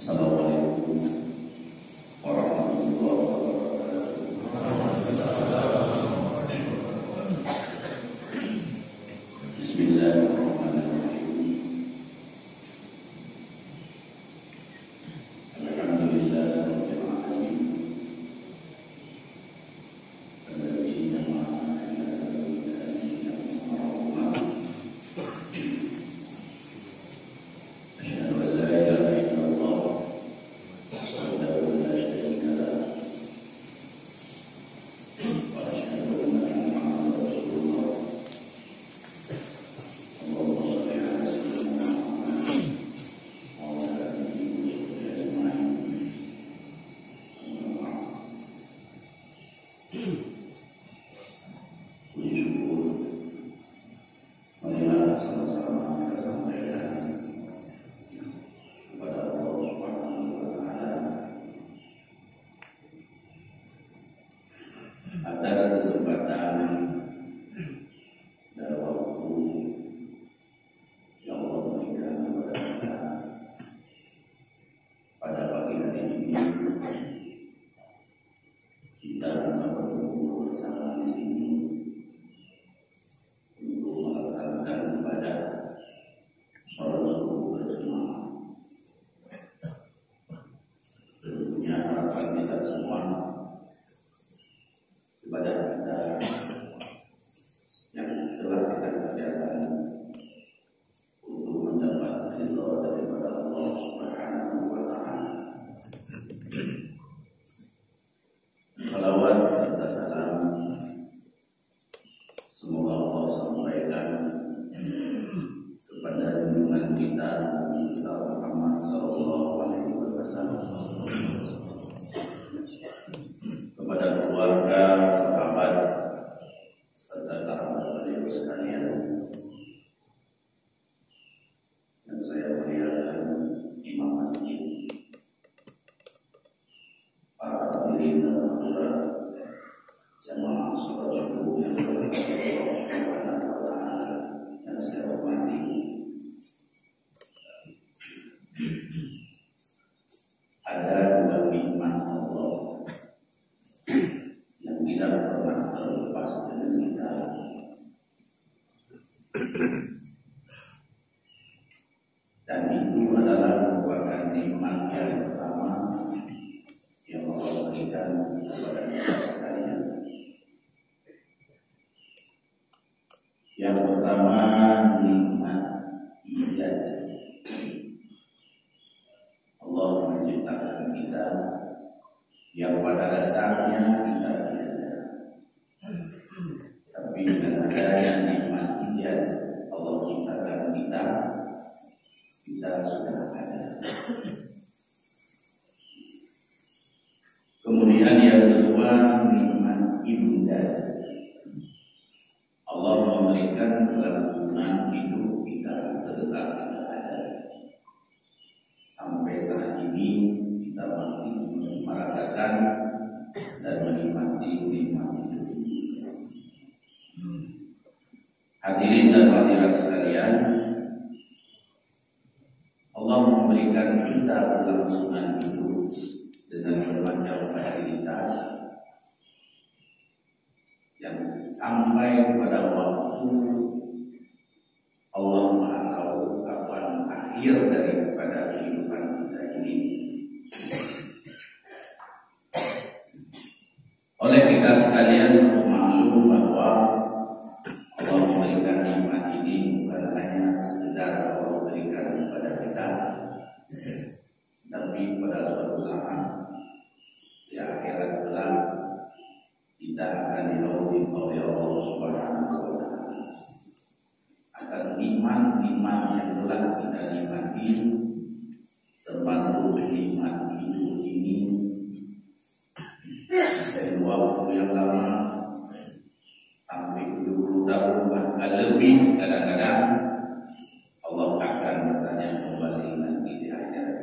Assalamualaikum warahmatullahi wabarakatuh. Bismillahirrahmanirrahim. Alhamdulillahirabbil alamin. Alladzina sama-sama kita sampaikan kepada Allah Subhanahu wa Ta'ala atas kesempatan dan waktu yang Allah berikan kepada kita pada pagi hari ini. Kita bisa berkumpul bersama di sini untuk melaksanakan ibadah sholat subuh berjamaah. Tentunya harapan kita semua ibadah kita yang telah kita kerjakan untuk mendapat ridha daripada Allah Subhanahu wa Ta'ala. Salawat serta salam semoga Allah sampaikan kepada junjungan kita Nabi Muhammad SAW, kepada keluarga, sahabat, serta kerabat beliau sekalian yang saya muliakan, imam masjid, para hadirin dan hadirat jamaah sholat subuh yang saya hormati. Ada dua nikmat Allah yang tidak pernah terlepas dengan kita. Dan itu adalah merupakan nikmat yang pertama yang Allah berikan kepada kita sekalian. Yang pertama, nikmat ijaz. Allah menciptakan kita yang pada dasarnya kita tiada, tapi dengan adanya nikmat ijaz Allah ciptakan kita sudah ada. Kemudian yang kedua, nikmat imdad. Allah memberikan kelangsungan hidup kita serta tidak ada. Sampai saat ini kita masih merasakan dan menikmati nikmat hidup. Hadirin dan hadirat sekalian, Allah memberikan kita kelangsungan hidup dengan bermacam fasilitas yang sampai kepada waktu Allah Maha tahu kapan akhir daripada kehidupan kita ini. Oleh kita sekalian harus maklum bahwa Allah memberikan nikmat ini bukan hanya sekedar Allah berikan kepada kita, tapi pada suatu saat di akhirat kelak kita akan diaudit oleh Allah Subhanahu wa Ta'ala atas nikmat-nikmat yang telah kita nikmati, termasuk nikmat hidup ini dari waktu yang lama sampai 20 tahun bahkan lebih. Kadang-kadang Allah akan bertanya kembali nanti di akhirat.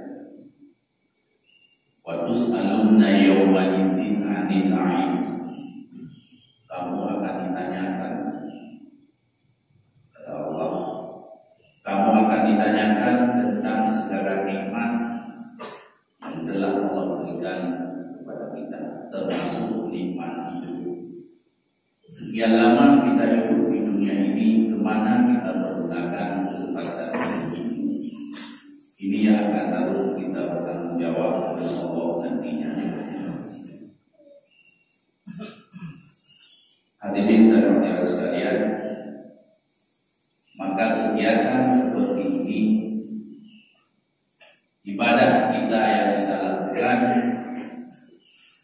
Wa tus'alunna yawma idzin 'anil na'im. Kamu akan ditanyakan, kata Allah, kamu akan ditanyakan bagaimana kita menggunakan kesempatan ini. Ini yang akan harus kita bertanggung jawab kepada Allah nantinya. Hadirin dan hadirat sekalian, maka kegiatan seperti ini, ibadah kita yang kita lakukan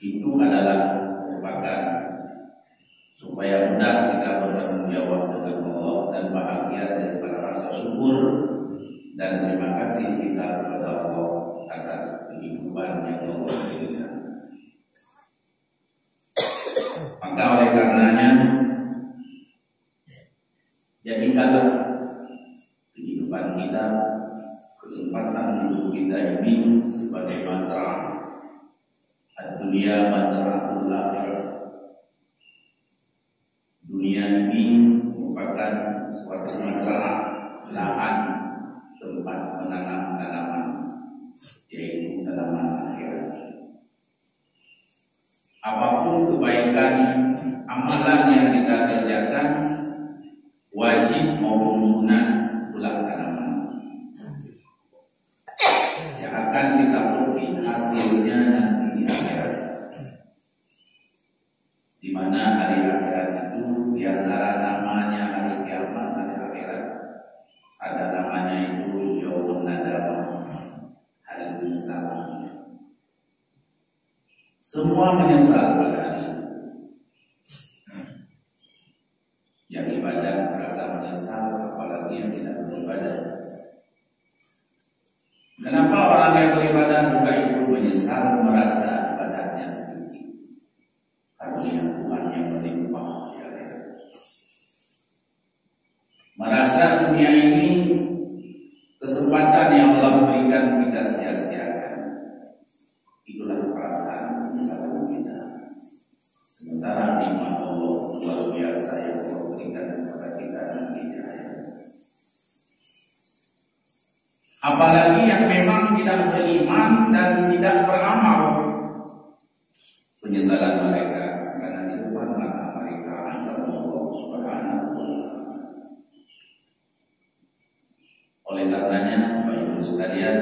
itu adalah merupakan supaya mudah kita bertanggung jawab dengan Allah dan bahagia daripada rasa syukur dan terima kasih kita kepada Allah atas kehidupan yang Allah berikan. Maka oleh karenanya, jadikanlah kehidupan kita, kesempatan hidup kita ini sebagai mazra'ah dunia, mazra'atul akhirah. Dunia ini merupakan suatu mazra'ah, lahan tempat menanam tanaman, yaitu tanaman akhirat. Apapun kebaikan amalan yang kita kerjakan, wajib maupun sunnah, itulah tanaman yang akan kita petik hasilnya nanti di akhirat. Di mana hari akhirat itu di antara namanya hari kiamat, hari akhirat, ada namanya itu yaumun nadamah, hari penyesalan. Semua menyesal pada hari itu. Yang ibadah merasa menyesal, apalagi yang tidak beribadah. Kenapa orang yang beribadah juga ikut menyesal, merasa ibadahnya sedikit? Karena Tuhan yang melimpah di akhirat. Merasa dunia ini kesempatan yang Allah berikan kita sia-siakan. Itulah perasaan kesalahan kita. Sementara nikmat Allah luar biasa yang Allah berikan kepada kita nanti di akhirat. Apalagi yang memang tidak beriman dan tidak beramal, penyesalan mereka karena itu maka mereka asal Allah Subhanahu wa Ta'ala. Oleh karenanya, Bapak Ibu sekalian,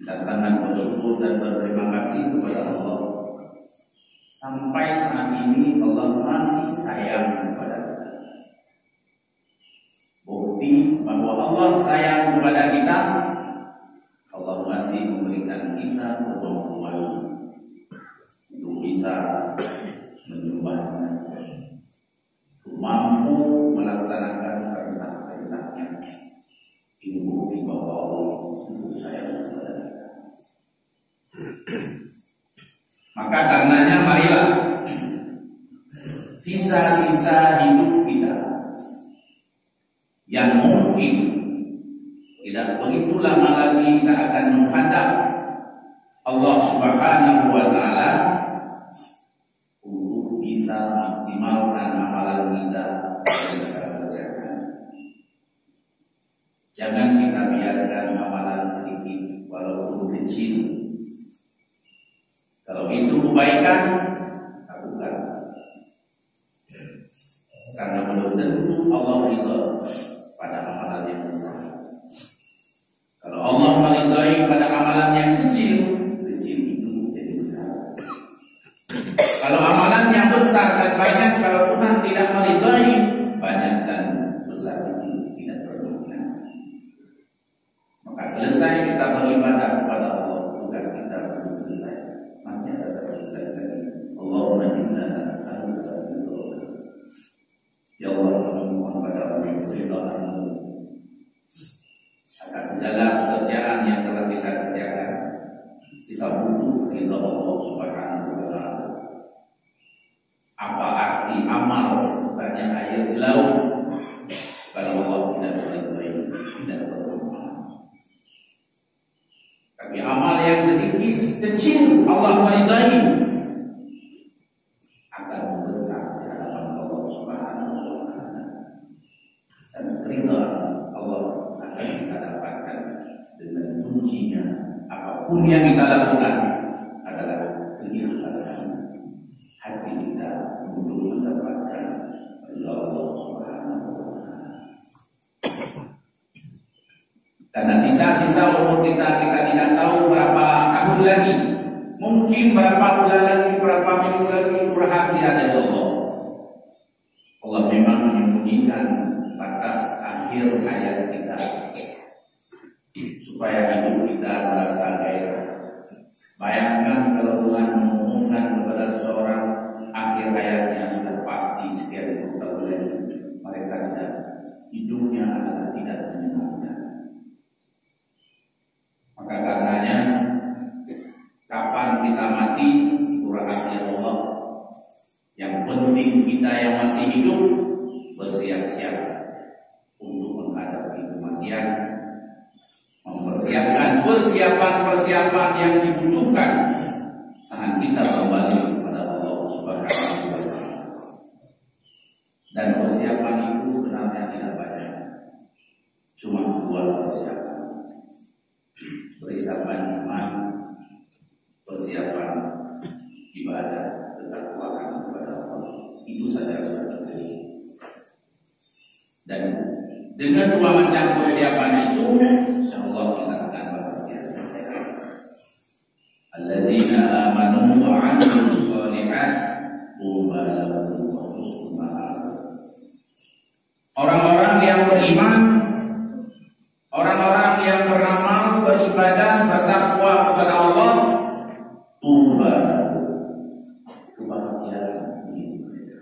kita sangat bersyukur dan berterima kasih kepada Allah. Sampai saat ini Allah masih sayang kepada kita. Bukti bahwa Allah sayang kepada kita, Allah masih memberikan kita kemampuan untuk bisa menyembahnya, untuk mampu melaksanakan perintah-perintahnya. Ini bukti bahwa Allah sayang kepada kita. Maka karenanya marilah sisa-sisa hidup kita yang mungkin tidak begitu lama lagi kita akan menghadap Allah Subhanahu wa Ta'ala, untuk bisa maksimalkan amalan kita yang kita kerjakan. Jangan kita biarkan amalan sedikit walaupun kecil. Kalau itu kebaikan, lakukan. Karena belum tentu Allah ridha pada amalan yang besar. Kalau Allah meridai pada amalan yang kecil, kecil itu jadi besar. Kalau amalan yang besar dan banyak, kalau Tuhan tidak meridai, banyak dan besar itu tidak berguna. Maka selesai kita beribadah kepada Allah, tugas kita belum selesai. Masih ada satu tugas lagi. Allahumma inna nas'aluka ridha. Ya Allah, kami mohon padamu ridha-Mu atas segala pekerjaan yang telah kita kerjakan. Kita butuh ridha Allah Subhanahu wa Ta'ala. Apa arti amal sebanyak air di laut kalau Allah tidak meridai, tidak bermanfaat? Tapi amal yang sedikit, kecil, Allah meridai, akan membesar di hadapan Allah Subhanahu wa Ta'ala. Dan ridha Allah akan kita dapatkan dengan kuncinya. Apapun yang kita lakukan adalah keikhlasan hati kita untuk mendapatkan ridha Allah. Karena sisa-sisa umur kita tidak tahu berapa tahun lagi, mungkin berapa bulan lagi, berapa minggu lagi, itu rahasia dari Allah. Allah memang menyembunyikan batas akhir hayat kita supaya hidup kita merasa gairah. Bayangkan kalau Tuhan mengumumkan kepada seseorang akhir hayatnya sudah pasti sekian tahun lagi, mereka tidak, hidupnya adalah tidak menyenangkan. Maka karenanya kapan kita mati itu rahasia Allah. Yang penting kita yang masih hidup bersiap-siap untuk menghadapi kematian, mempersiapkan persiapan yang dibutuhkan saat kita kembali kepada Allah Subhanahu wa Ta'ala. Dan persiapan itu sebenarnya tidak banyak, cuma 2 persiapan. Persiapan iman, persiapan ibadah, ketakwaan kepada Allah. Itu saja sudah cukup. Dan dengan 2 macam persiapan itu, insyaallah kita akan bahagia. Alladzina amanu wa 'amilus shalihat tuba lahum wa husnu ma'ab. Orang-orang yang beriman, orang-orang yang beramal, beribadah, bertakwa kepada Allah, tuba lahum, kebahagiaan di mereka.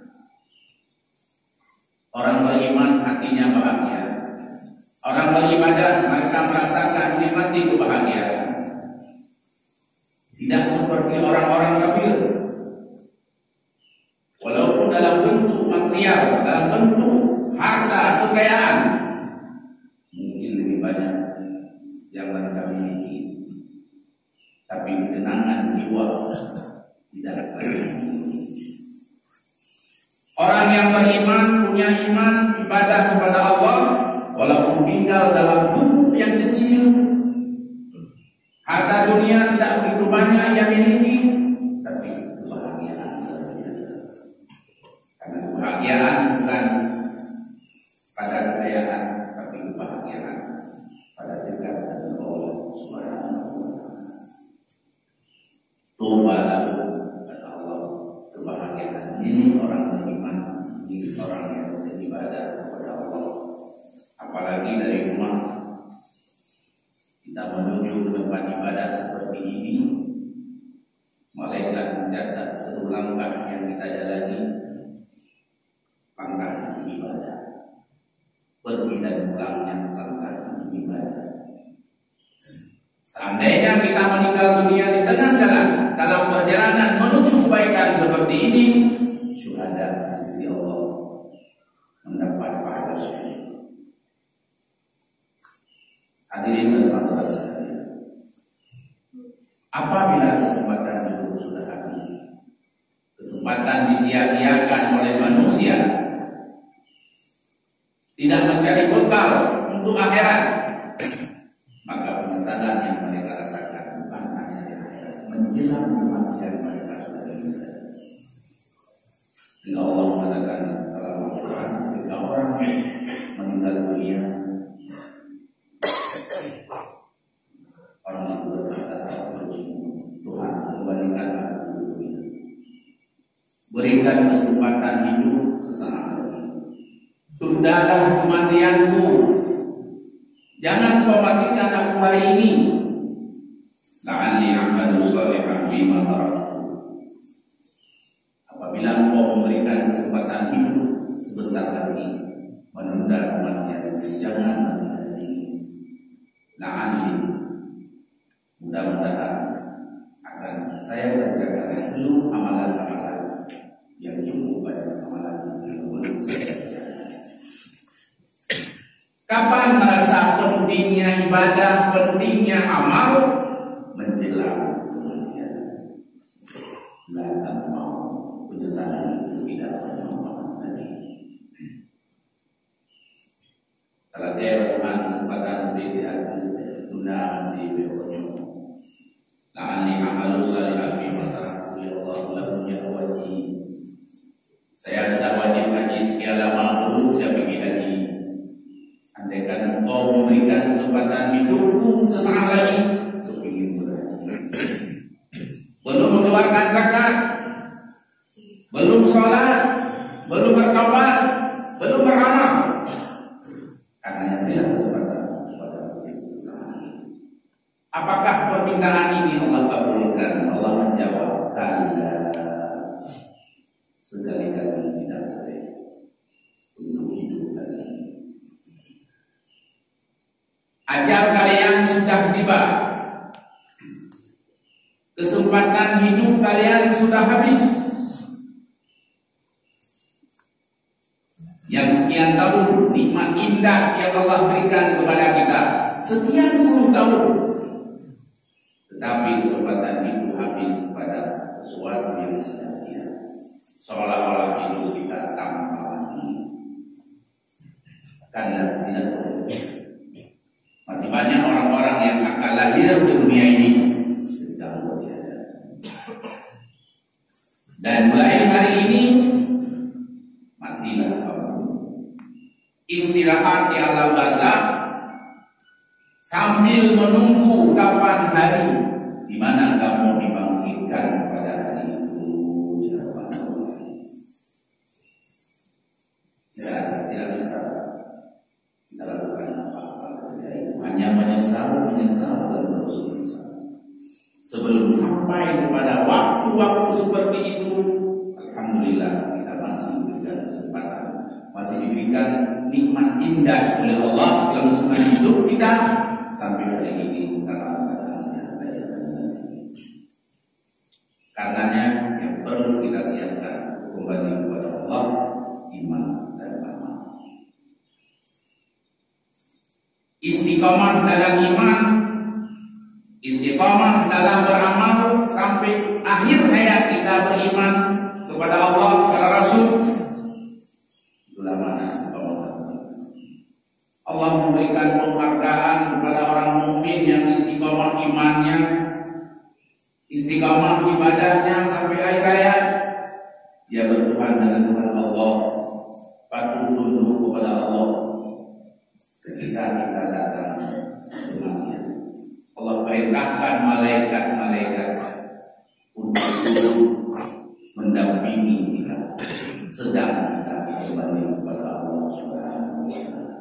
Orang beriman hatinya bahagia. Orang beribadah mereka merasakan nikmati kebahagiaan. Tidak seperti orang-orang kafir. Walaupun dalam bentuk material, dalam bentuk harta, kekayaan, mungkin lebih banyak yang mereka miliki, tapi ketenangan jiwa tidak banyak. Orang yang beriman, punya iman, ibadah kepada Allah, walaupun tinggal dalam gubuk yang kecil, harta dunia tidak begitu banyak yang miliki, tapi kebahagiaan luar biasa. Karena kebahagiaan bukan pada kekayaan, tapi kebahagiaan pada dekat dengan Allah Subhanahu wa Ta'ala. Tuba lahum, kata Allah, kebahagiaan ini orang beriman, ini orang yang beribadah kepada Allah. Apalagi dari rumah kita menuju ke tempat ibadah seperti ini, malaikat mencatat seluruh langkah yang kita jalani, langkah ibadah. Pergi dan pulangnya langkah ibadah. Seandainya kita meninggal dunia di tengah jalan dalam perjalanan menuju kebaikan seperti ini, syuhada di sisi Allah mendapat pahala syahid. Hadirin dan hadirat sekalian, apabila kesempatan hidup sudah habis, kesempatan disia-siakan oleh manusia, tidak mencari bekal untuk akhirat, maka penyesalan yang mereka rasakan bukan hanya di akhirat, menjelang kematian mereka sudah bisa. Jika Allah mengatakan dalam Al-Quran, jika orang meninggal dunia, orang itu berkata, Tuhan kembalikan aku dunia, berikan kesempatan hidup sesaat lagi, tundalah kematianku, jangan kau matikan aku hari ini. La'alli a'malu shalihan fima taraktu. Apabila engkau memberikan kesempatan hidup sebentar lagi, menunda kematian, jangan menunda ini. La'alli, mudah-mudahan akan saya kerjakan seluruh amalan-amalan yang cukup banyak, amalan yang belum saya kerjakan. Kapan merasa pentingnya ibadah, pentingnya amal? Menjelang kematian. Lantas mau penyesalan itu tidak bermanfaat lagi. Kalau dia bermanfaat kesempatan beri sunnah di bawahnya. La'alli a'malu shalihan fima taraktu ya Allah lahu ya wajhi. Saya sudah wajib haji sekian lama, belum saya pergi haji. Andaikan engkau memberikan kesempatan hidupku sesaat lagi untuk ingin berhaji. Belum mengeluarkan zakat, belum sholat, belum bertobat, belum beramal. Karena yang berilah kesempatan kepada sesaat. Apakah permintaan ini Allah kabulkan? Allah menjawab, kalla, sekali-kali tidak boleh untuk hidup lagi. Ajal kalian sudah tiba, kesempatan hidup kalian sudah habis. Yang sekian tahun nikmat indah yang Allah berikan kepada kita, sekian puluh tahun, tetapi kesempatan hidup habis pada sesuatu yang sia-sia, seolah-olah hidup kita tanpa mati. Karena tidak boleh. Masih banyak orang-orang yang akan lahir ke dunia ini sedang berada. Dan mulai hari ini matilah kamu, istirahat di alam barzakh sambil menunggu kapan hari di mana kamu dibangkitkan pada hari itu. Ya, tidak bisa kita lakukan apa-apa kerja, hanya menyesal dan terus menyesal. Sebelum sampai kepada waktu-waktu seperti itu, alhamdulillah kita masih diberikan kesempatan, masih diberikan nikmat indah oleh Allah dalam semua hidup kita sampai hari ini dalam keadaan sehat dan karenanya yang perlu kita siapkan kembali kepada Allah, iman dan amal. Istiqamah dalam iman, istiqamah dalam beramal sampai akhir hayat kita beriman kepada Allah, kepada Rasul. Itulah makna istiqamah. Allah memberikan penghargaan kepada orang mukmin yang istiqamah imannya, istiqamah ibadahnya sampai akhir hayat. Dia bertuhan dengan Tuhan Allah, patuh tunduk kepada Allah. Ketika kita datang dengannya, Allah perintahkan malaikat-malaikat untuk duduk mendampingi kita sedang kita kembali kepada Allah Subhanahu wa Ta'ala.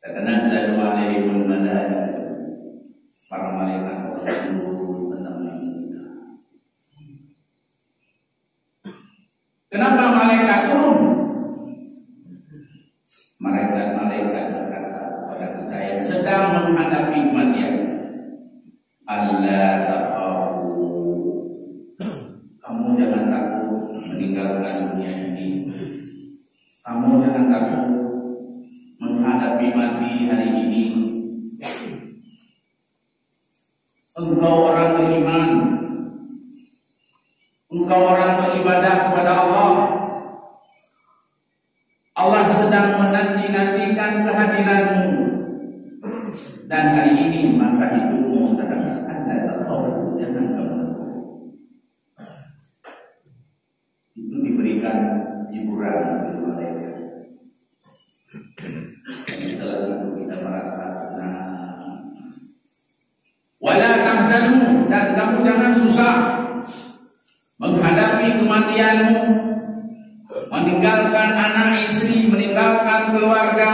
Tatanazzalu alaihimul malaikatu, para malaikat Allah turun mendampingi kita. Kenapa malaikat turun? Malaikat berkata kepada kita yang sedang menghadapi kematian, Allah takhafu, kamu jangan takut meninggalkan dunia ini. Kamu jangan takut menghadapi mati hari ini. Engkau orang beriman, engkau orang beribadah kepada Allah. Allah sedang menanti-nantikan kehadiranmu. Dan hari ini masa hidupmu sudah habis. Anda tahu, jangan kamu takut. Itu diberikan hiburan oleh malaikat. Setelah itu kita merasa senang. Wala tahzanu, dan kamu jangan susah menghadapi kematianmu, meninggalkan anak istri, meninggalkan keluarga,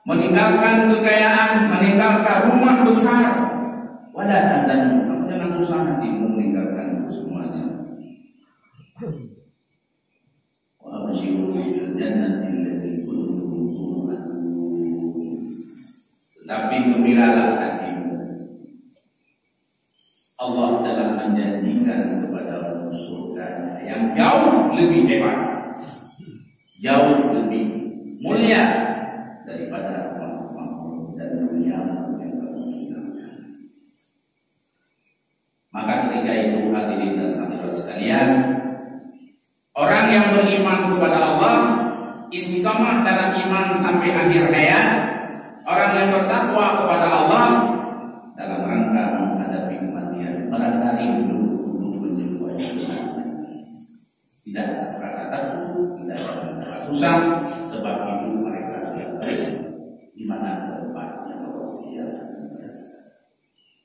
meninggalkan kekayaan, meninggalkan rumah besar. Wala tahzanu, kamu jangan susah hatimu meninggalkan itu semuanya. Wa abshiru bil jannati allati kuntum tu'adun. Tetapi gembiralah hatimu, Allah telah menjanjikan kepada surga yang jauh lebih hebat, jauh lebih mulia daripada makhluk dan dunia yang kamu tinggalkan. Maka ketika itu hadirin dan hadirat sekalian, orang yang beriman kepada Allah, istiqamah dalam iman sampai akhir hayat, orang yang bertakwa kepada Allah dalam rangka menghadapi kematian, merasa rindu untuk menjumpai Allah. Tidak merasa takut, tidak merasa susah, sebab itu mereka sudah tahu di mana tempatnya Allah sediakan.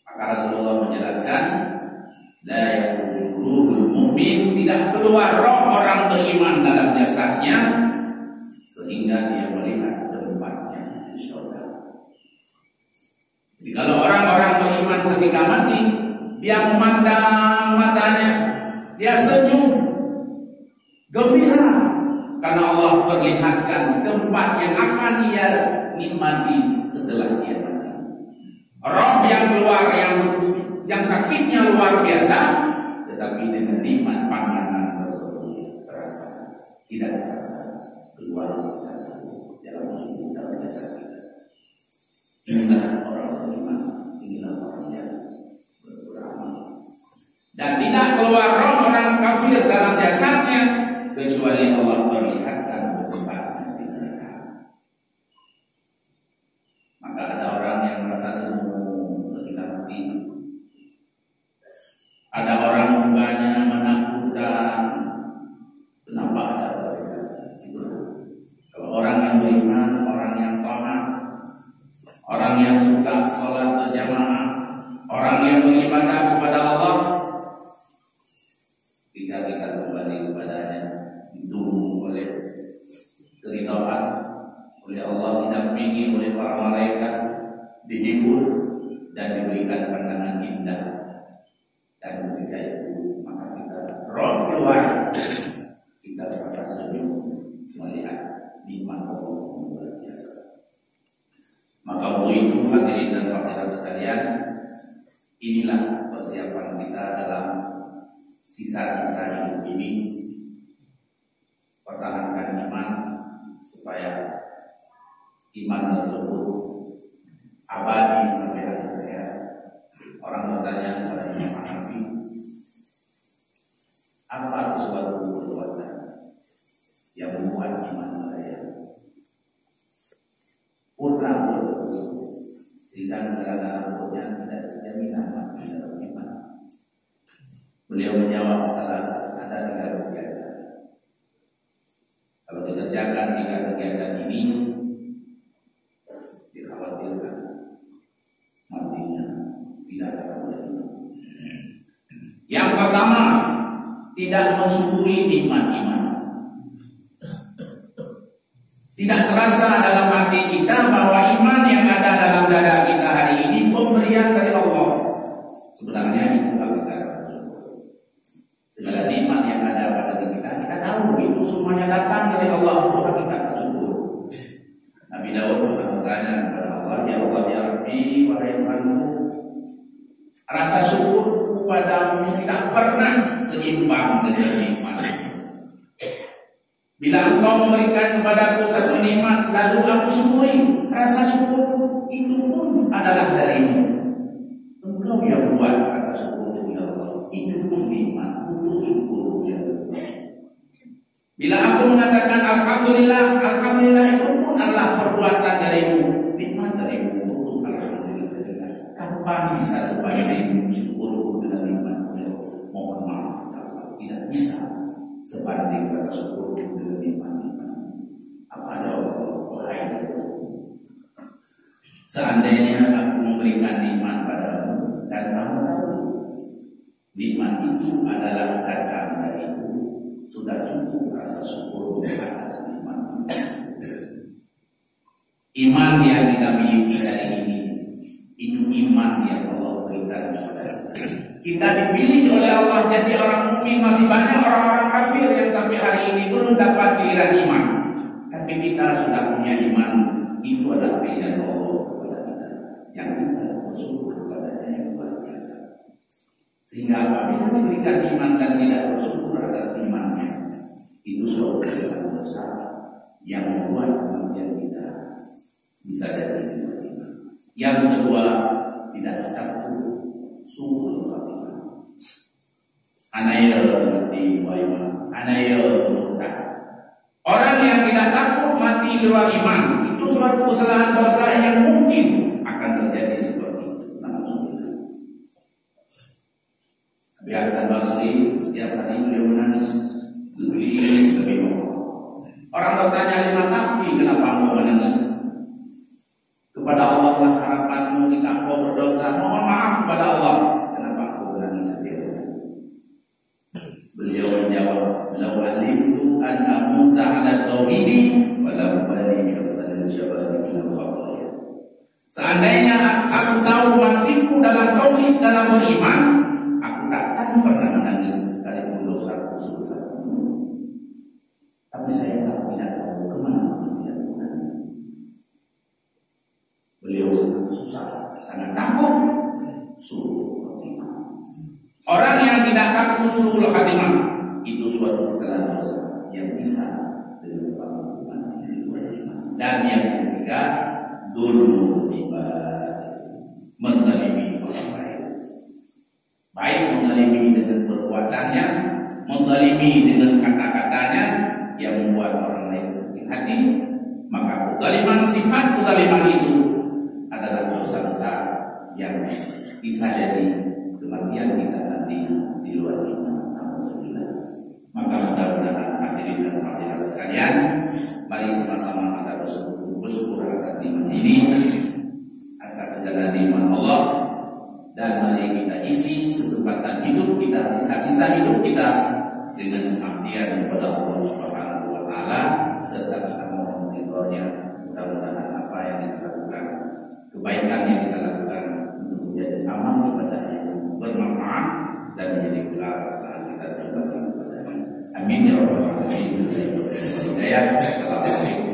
Maka Rasulullah menjelaskan, la yakhruju ruhul mu'min, tidak keluar roh orang beriman dalam jasadnya sehingga dia melihat tempatnya di surga. Jadi kalau orang-orang beriman ketika mati, dia memandang matanya, dia senyum gembira karena Allah perlihatkan tempat yang akan ia nikmati setelah dia mati. Roh yang keluar yang sakitnya luar biasa, tetapi dengan nikmat pandangan tersebut terasa, tidak terasa keluar dalam tubuh dalam jasad kita. Inilah orang beriman, inilah orang yang beramal. Dan tidak keluar roh orang kafir dalam jasadnya kecuali Allah perlihatkan tempatnya di neraka. Maka ada orang yang merasa senang ketika mati. Ada orang mukanya menakutkan. Kenapa ada orang itu? Kalau orang yang beriman, orang yang taat, orang yang suka sholat berjamaah, orang yang beribadah kepada Allah, jika kita kembali kepadanya, didukung oleh keridhaan oleh Allah, didampingi oleh para malaikat, dihibur dan diberikan pandangan indah. Dan ketika itu maka kita roh keluar, kita merasa senyum melihat nikmat Allah yang luar biasa. Maka untuk itu hadirin dan hadirat sekalian, inilah persiapan kita dalam sisa-sisa hidup ini. Pertahankan iman supaya iman tersebut abadi sampai akhir hayat. Orang bertanya kepada Imam Hanafi, apa sesuatu perbuatan yang membuat iman saya kurang berlaku sehingga negara punya tidak jaminan mati dalam iman? Beliau menjawab, ada 3 kegiatan. Kalau dikerjakan 3 kegiatan ini, dikhawatirkan matinya tidak akan berlaku. Yang pertama, tidak mensyukuri nikmat iman. Tidak terasa dalam hati kita bahwa iman yang ada dalam dada kita hari ini pemberian dari Allah. Sebenarnya itu hakikat. Segala nikmat yang ada pada diri kita tahu itu semuanya datang dari Allah. Itu hakikat bersyukur. Nabi Daud pernah bertanya kepada Allah, ya Allah ya Rabbi, wahai Tuhanku, rasa syukur padamu tidak pernah seimbang dengan nikmat. Bila Engkau memberikan kepadaku satu nikmat, lalu aku syukuri, rasa syukur itu pun adalah darimu. Engkau yang buat rasa syukur itu ya Allah. Itu pun nikmat, untuk syukur ya Allah. Bila aku mengatakan alhamdulillah, alhamdulillah itu pun adalah perbuatan darimu, nikmat darimu, untuk alhamdulillah. Kapan bisa sebanding syukur dengan nikmat? Mohon maaf, tidak bisa sebanding rasa syukur dengan nikmat. Apa jawaban wahai seandainya aku memberikan nikmat padamu dan kamu tahu nikmat itu adalah datang dariku, sudah cukup rasa syukur atas nikmat. Iman yang kita miliki hari ini itu iman yang Allah berikan kepada kita. Kita dipilih oleh Allah jadi orang mukmin. Masih banyak orang-orang kafir yang sampai hari ini belum dapat giliran iman. Tapi kita sudah punya iman. Itu adalah pilihan Allah kepada kita, yang kita bersyukur kepadanya yang luar biasa. Sehingga apabila diberikan iman dan tidak bersyukur atas imannya, itu suatu kesalahan besar yang membuat kemudian kita bisa jadi iman. Yang kedua, tidak takut suul khatimah. Anaya mati waiman, anaya murtad. Orang yang tidak takut mati di luar iman, itu suatu kesalahan dosa yang mungkin akan terjadi seperti itu. Nabi Hasan Basri setiap hari beliau menangis, lebih Allah. Orang bertanya, lima tapi kenapa engkau menangis? Kepada Allah lah harapanmu jika engkau berdosa, mohon maaf kepada Allah. Kenapa aku berani setiap hari? Beliau menjawab, "Lau alimtu an amuta ala tauhidi walau bali bi'asal jabal min al-khataya." Seandainya aku tahu matiku dalam tauhid, dalam beriman, aku tak akan pernah menangis sekalipun dosaku sebesar itu. Tapi saya tidak tahu kemana dia menangis. Beliau sangat susah, sangat takut suul khatimah. Orang yang tidak takut suul khatimah itu suatu kesalahan dosa yang bisa dengan sebab hukuman di luar iman. Dan yang ketiga, dzulmul ibad, menzalimi orang lain. Baik menzalimi dengan perbuatannya, menzalimi dengan kata-katanya yang membuat orang lain sakit hati, maka kezaliman, sifat kezaliman itu adalah dosa besar yang bisa jadi kematian kita nanti di luar iman. Maka mudah-mudahan hadirin dan hadirat sekalian, mari sama-sama kita bersyukur atas nikmat ini, atas segala nikmat Allah, dan mari kita isi kesempatan hidup kita, sisa-sisa hidup kita dengan pengabdian kepada Allah Subhanahu wa taala, serta kita mohon ridhonya. Mudah-mudahan apa yang kita lakukan, kebaikan yang kita lakukan untuk menjadi amal ibadah yang bermanfaat dan menjadi gelar saat kita berbuat kepada. Amin ya rabbal alamin. Assalamualaikum